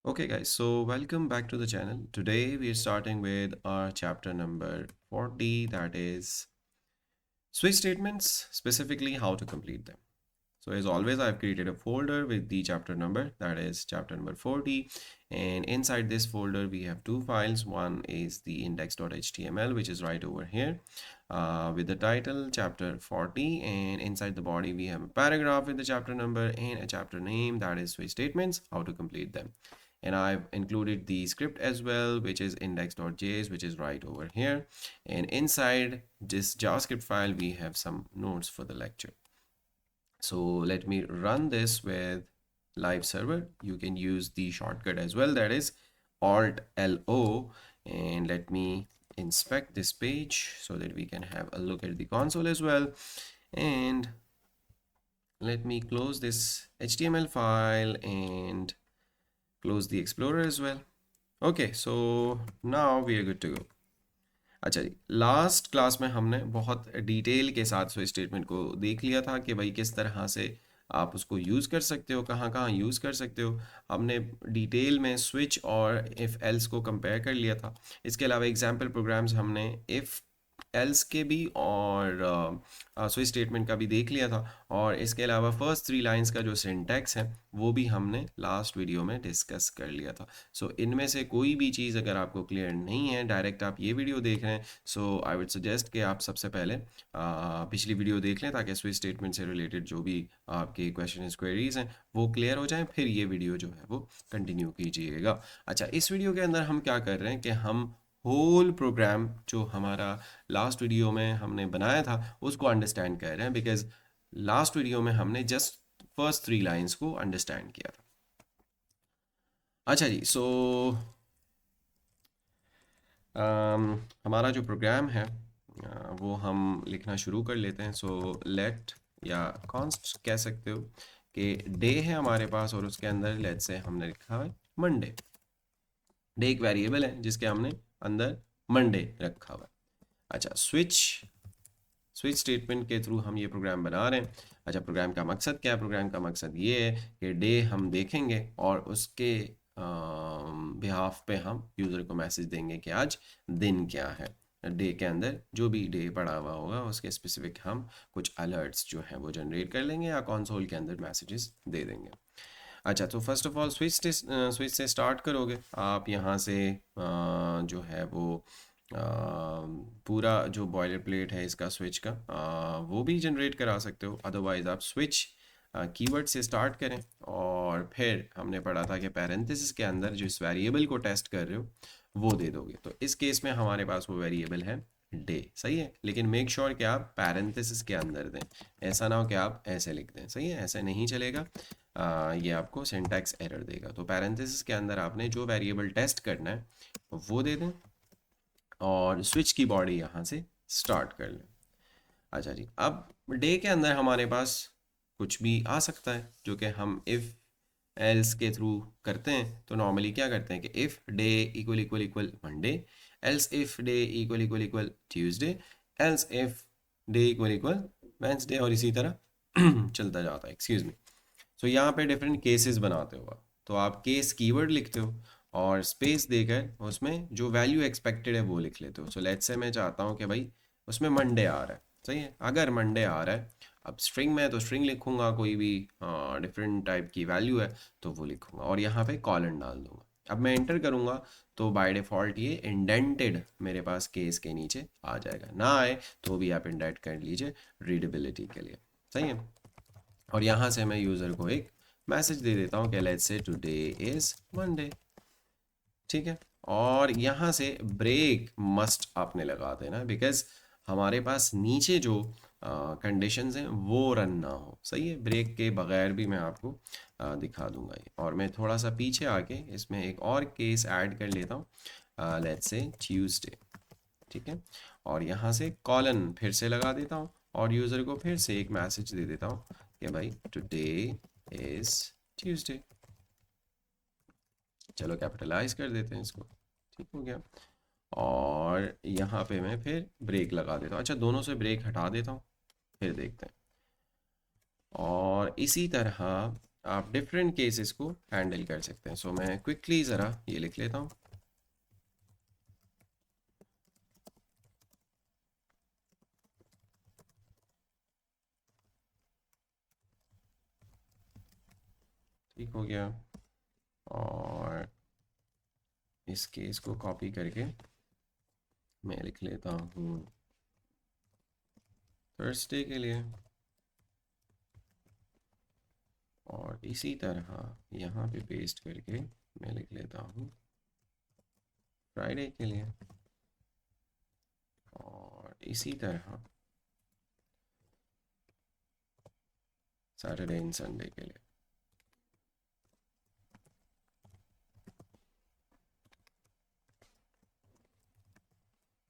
Okay, guys, so welcome back to the channel. Today we are starting with our chapter number 40, that is switch statements, specifically how to complete them. So as always, I've created a folder with the chapter number, that is chapter number 40. And inside this folder, we have two files. One is the index.html, which is right over here with the title chapter 40. And inside the body, we have a paragraph with the chapter number and a chapter name, that is switch statements, how to complete them. And I've included the script as well, which is index.js, which is right over here. And inside this JavaScript file, we have some notes for the lecture. So let me run this with live server. You can use the shortcut as well, that is Alt LO. And let me inspect this page so that we can have a look at the console as well. And let me close this HTML file and close the Explorer as well. Okay, so now we are good to go. अच्छा जी, last class में हमने बहुत detail के साथ switch statement को देख लिया था कि भाई किस तरह से आप उसको यूज़ कर सकते हो, कहाँ कहाँ यूज़ कर सकते हो। हमने डिटेल में स्विच और इफ़ एल्स को कंपेयर कर लिया था। इसके अलावा एग्जाम्पल प्रोग्राम्स हमने इफ़ एल्स के भी और स्विच स्टेटमेंट का भी देख लिया था। और इसके अलावा फर्स्ट 3 लाइंस का जो सिंटैक्स है वो भी हमने लास्ट वीडियो में डिस्कस कर लिया था। सो इनमें से कोई भी चीज़ अगर आपको क्लियर नहीं है, डायरेक्ट आप ये वीडियो देख रहे हैं, सो आई वुड सजेस्ट कि आप सबसे पहले पिछली वीडियो देख लें ताकि स्विच स्टेटमेंट से रिलेटेड जो भी आपके क्वेश्चन क्वेरीज हैं वो क्लियर हो जाएं, फिर ये वीडियो जो है वो कंटिन्यू कीजिएगा। अच्छा, इस वीडियो के अंदर हम क्या कर रहे हैं कि हम होल प्रोग्राम जो हमारा लास्ट वीडियो में हमने बनाया था उसको अंडरस्टैंड कर रहे हैं, बिकॉज लास्ट वीडियो में हमने जस्ट फर्स्ट 3 लाइंस को अंडरस्टैंड किया था। अच्छा जी, सो हमारा जो प्रोग्राम है वो हम लिखना शुरू कर लेते हैं। सो लेट या कॉन्स्ट कह सकते हो कि डे है हमारे पास और उसके अंदर लेट से हमने लिखा है मंडे। डे एक वेरिएबल है जिसके हमने अंदर मंडे रखा हुआ है। अच्छा, स्विच स्टेटमेंट के थ्रू हम ये प्रोग्राम बना रहे हैं। अच्छा, प्रोग्राम का मकसद क्या है? प्रोग्राम का मकसद ये है कि डे हम देखेंगे और उसके बिहाफ पे हम यूज़र को मैसेज देंगे कि आज दिन क्या है। डे के अंदर जो भी डे पड़ा हुआ होगा उसके स्पेसिफिक हम कुछ अलर्ट्स जो हैं वो जनरेट कर लेंगे या कंसोल के अंदर मैसेजेस दे देंगे। अच्छा, तो फर्स्ट ऑफ ऑल स्विच से स्टार्ट करोगे आप। यहाँ से जो है वो पूरा जो बॉयलर प्लेट है इसका स्विच का वो भी जनरेट करा सकते हो। अदरवाइज आप स्विच कीवर्ड से स्टार्ट करें और फिर हमने पढ़ा था कि पैरेंथेसिस के अंदर जो इस वेरिएबल को टेस्ट कर रहे हो वो दे दोगे। तो इस केस में हमारे पास वो वेरिएबल है डे, सही है। लेकिन मेक श्योर कि आप पैरेंथेसिस के अंदर दें, ऐसा ना हो कि आप ऐसे लिख दें, सही है, ऐसे नहीं चलेगा। ये आपको सिंटैक्स एरर देगा। तो पैरेंथेसिस के अंदर आपने जो वेरिएबल टेस्ट करना है वो दे दें और स्विच की बॉडी यहाँ से स्टार्ट कर लें। अच्छा जी, अब डे के अंदर हमारे पास कुछ भी आ सकता है जो कि हम इफ़ एल्स के थ्रू करते हैं। तो नॉर्मली क्या करते हैं कि if day equal equal equal Monday, else if day equal equal equal Tuesday, else if day equal equal Wednesday, और इसी तरह चलता जाता है। Excuse me. सो यहाँ पे डिफरेंट केसेस बनाते हो आप। तो आप केस कीवर्ड लिखते हो और स्पेस देकर उसमें जो वैल्यू एक्सपेक्टेड है वो लिख लेते हो। सो लेट्स से मैं चाहता हूँ कि भाई उसमें मंडे आ रहा है, सही है। अगर मंडे आ रहा है, अब स्ट्रिंग में तो स्ट्रिंग लिखूंगा, कोई भी डिफरेंट टाइप की वैल्यू है तो वो लिखूंगा और यहाँ पे कॉलन डाल दूंगा। अब मैं एंटर करूंगा तो बाय डिफ़ॉल्ट ये इंडेंटेड मेरे पास केस के नीचे आ जाएगा। ना आए तो भी आप इंडेंट कर लीजिए रीडेबिलिटी के लिए, सही है। और यहाँ से मैं यूज़र को एक मैसेज दे देता हूँ कि let's say today is Monday, ठीक है। और यहाँ से ब्रेक मस्ट आपने लगा देना, बिकॉज हमारे पास नीचे जो कंडीशंस हैं वो रन ना हो, सही है। ब्रेक के बगैर भी मैं आपको दिखा दूंगा ये। और मैं थोड़ा सा पीछे आके इसमें एक और केस ऐड कर लेता हूँ, लेट्स से ट्यूसडे, ठीक है। और यहाँ से कॉलन फिर से लगा देता हूँ और यूज़र को फिर से एक मैसेज दे देता हूँ कि भाई टुडे इज़ ट्यूसडे। चलो कैपिटलाइज कर देते हैं इसको, ठीक हो गया। और यहाँ पे मैं फिर ब्रेक लगा देता हूँ। अच्छा, दोनों से ब्रेक हटा देता हूँ, फिर देखते हैं। और इसी तरह आप डिफरेंट केसेस को हैंडल कर सकते हैं। सो मैं क्विकली ज़रा ये लिख लेता हूँ। ठीक हो गया। और इस केस को कॉपी करके मैं लिख लेता हूँ थर्सडे के लिए, और इसी तरह यहाँ पे पेस्ट करके मैं लिख लेता हूँ फ्राइडे के लिए, और इसी तरह सैटरडे एंड संडे के लिए।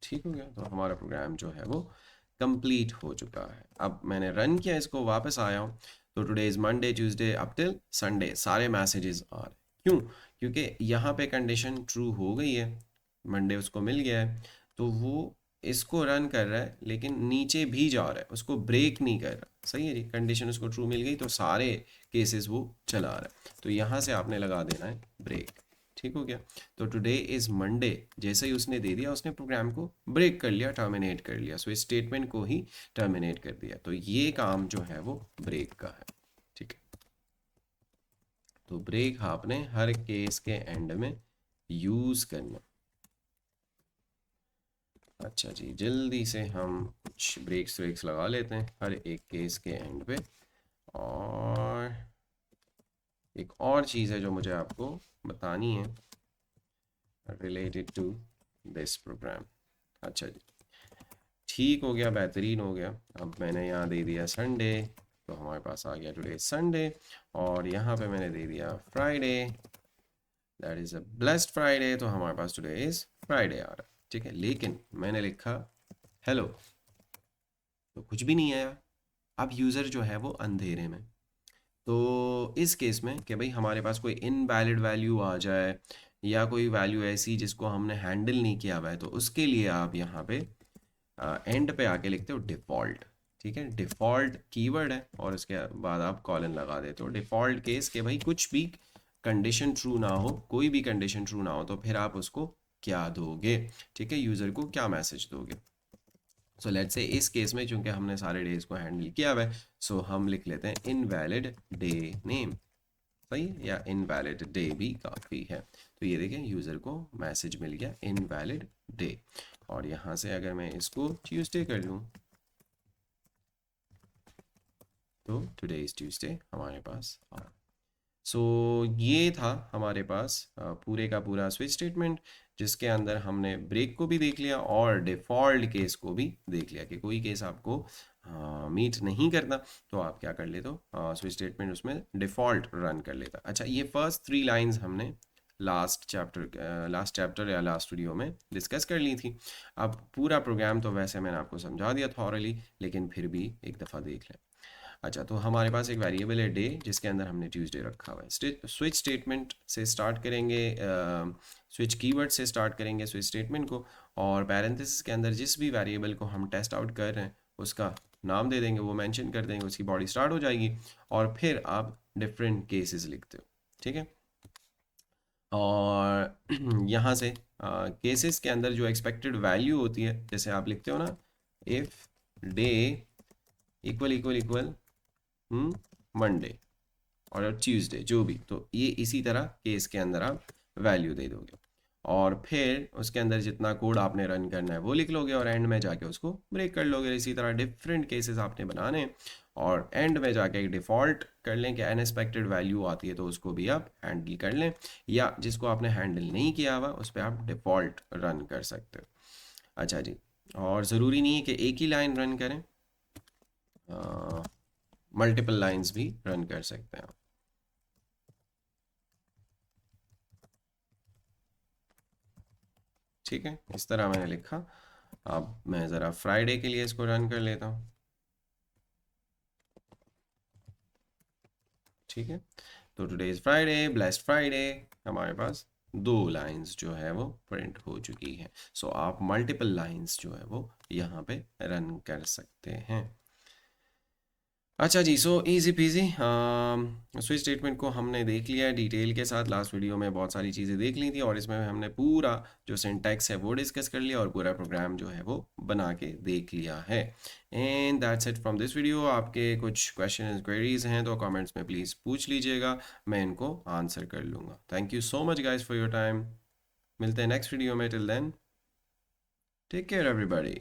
ठीक हो गया। तो हमारा प्रोग्राम जो है वो कंप्लीट हो चुका है। अब मैंने रन किया इसको, वापस आया हूँ, तो today is Monday Tuesday up till Sunday सारे मैसेजेस आ रहे। क्यों? क्योंकि यहाँ पे कंडीशन ट्रू हो गई है, मंडे उसको मिल गया है, तो वो इसको रन कर रहा है लेकिन नीचे भी जा रहा है, उसको ब्रेक नहीं कर रहा। सही है जी, कंडीशन उसको ट्रू मिल गई तो सारे केसेस वो चला रहा है। तो यहाँ से आपने लगा देना है ब्रेक। ठीक हो गया। तो टुडे इज़ मंडे जैसे ही उसने दे दिया, उसने प्रोग्राम को ब्रेक कर लिया, टर्मिनेट कर लिया। सो इस स्टेटमेंट को ही टर्मिनेट कर दिया। तो ये काम जो है वो ब्रेक का है। ठीक है। तो ब्रेक आपने हर केस के एंड में यूज़ करना। अच्छा जी, जल्दी से हम कुछ ब्रेक्स व्रेक्स लगा लेते हैं हर एक केस के एंड पे। और एक और चीज़ है जो मुझे आपको बतानी है रिलेटेड टू दिस प्रोग्राम। अच्छा जी, ठीक हो गया, बेहतरीन हो गया। अब मैंने यहाँ दे दिया संडे, तो हमारे पास आ गया टुडे संडे। और यहाँ पे मैंने दे दिया Friday, that is a blessed Friday, तो हमारे पास टुडे इज़ फ्राइडे आ रहा है। ठीक है, लेकिन मैंने लिखा हेलो तो कुछ भी नहीं आया। अब यूज़र जो है वो अंधेरे में। तो इस केस में कि भाई हमारे पास कोई इनवैलिड वैल्यू आ जाए या कोई वैल्यू ऐसी जिसको हमने हैंडल नहीं किया हुआ है, तो उसके लिए आप यहाँ पे एंड पे आके लिखते हो डिफ़ॉल्ट। ठीक है, डिफ़ॉल्ट कीवर्ड है और उसके बाद आप कॉलन लगा देते हो डिफ़ॉल्ट केस के भाई कुछ भी कंडीशन ट्रू ना हो, कोई भी कंडीशन ट्रू ना हो, तो फिर आप उसको क्या दोगे? ठीक है, यूज़र को क्या मैसेज दोगे? सो लेट्स से इस केस में चूंकि हमने सारे डेज को हैंडल किया हुआ है, सो हम लिख लेते हैं इनवैलिड डे नेम। सही, या इनवैलिड डे भी काफ़ी है। तो ये देखें, यूज़र को मैसेज मिल गया इनवैलिड डे। और यहाँ से अगर मैं इसको ट्यूसडे कर दूँ, तो टुडे इज़ ट्यूसडे हमारे पास आ। सो ये था हमारे पास पूरे का पूरा स्विच स्टेटमेंट, जिसके अंदर हमने ब्रेक को भी देख लिया और डिफ़ॉल्ट केस को भी देख लिया कि कोई केस आपको मीट नहीं करता तो आप क्या कर लेते हो, स्विच स्टेटमेंट उसमें डिफ़ॉल्ट रन कर लेता। अच्छा, ये फर्स्ट 3 लाइंस हमने लास्ट चैप्टर या लास्ट वीडियो में डिस्कस कर ली थी। अब पूरा प्रोग्राम तो वैसे मैंने आपको समझा दिया थॉरली, लेकिन फिर भी एक दफ़ा देख लें। अच्छा, तो हमारे पास एक वेरिएबल है डे, जिसके अंदर हमने ट्यूसडे रखा हुआ है। स्विच स्टेटमेंट से स्टार्ट करेंगे, स्विच कीवर्ड से स्टार्ट करेंगे स्विच स्टेटमेंट को, और पैरेंथेसिस के अंदर जिस भी वेरिएबल को हम टेस्ट आउट कर रहे हैं उसका नाम दे देंगे, वो मेंशन कर देंगे, उसकी बॉडी स्टार्ट हो जाएगी, और फिर आप डिफरेंट केसेस लिखते हो। ठीक है, और यहाँ से केसेस के अंदर जो एक्सपेक्टेड वैल्यू होती है, जैसे आप लिखते हो ना, if day equal equal equal Monday और ट्यूसडे जो भी, तो ये इसी तरह केस के अंदर आप वैल्यू दे दोगे, और फिर उसके अंदर जितना कोड आपने रन करना है वो लिख लोगे, और एंड में जाके उसको ब्रेक कर लोगे। इसी तरह डिफरेंट केसेस आपने बनाने हैं, और एंड में जाके एक डिफ़ॉल्ट कर लें कि अनएक्सपेक्टेड वैल्यू आती है तो उसको भी आप हैंडल कर लें, या जिसको आपने हैंडल नहीं किया हुआ उस पर आप डिफ़ॉल्ट रन कर सकते हो। अच्छा जी, और ज़रूरी नहीं है कि एक ही लाइन रन करें, मल्टीपल लाइंस भी रन कर सकते हैं। ठीक है, इस तरह मैंने लिखा। अब मैं ज़रा फ्राइडे के लिए इसको रन कर लेता हूँ। ठीक है, तो today is Friday, blessed Friday, हमारे पास 2 लाइंस जो है वो प्रिंट हो चुकी है। सो आप मल्टीपल लाइंस जो है वो यहाँ पे रन कर सकते हैं। अच्छा जी, so easy peasy switch statement को हमने देख लिया है डिटेल के साथ। लास्ट वीडियो में बहुत सारी चीज़ें देख ली थी और इसमें हमने पूरा जो सिंटैक्स है वो डिस्कस कर लिया और पूरा प्रोग्राम जो है वो बना के देख लिया है। And that's it from this video. आपके कुछ क्वेश्चन क्वेरीज हैं तो कमेंट्स में प्लीज़ पूछ लीजिएगा, मैं इनको आंसर कर लूँगा। Thank you so much guys for your time. मिलते हैं नेक्स्ट वीडियो में। Till then take care everybody.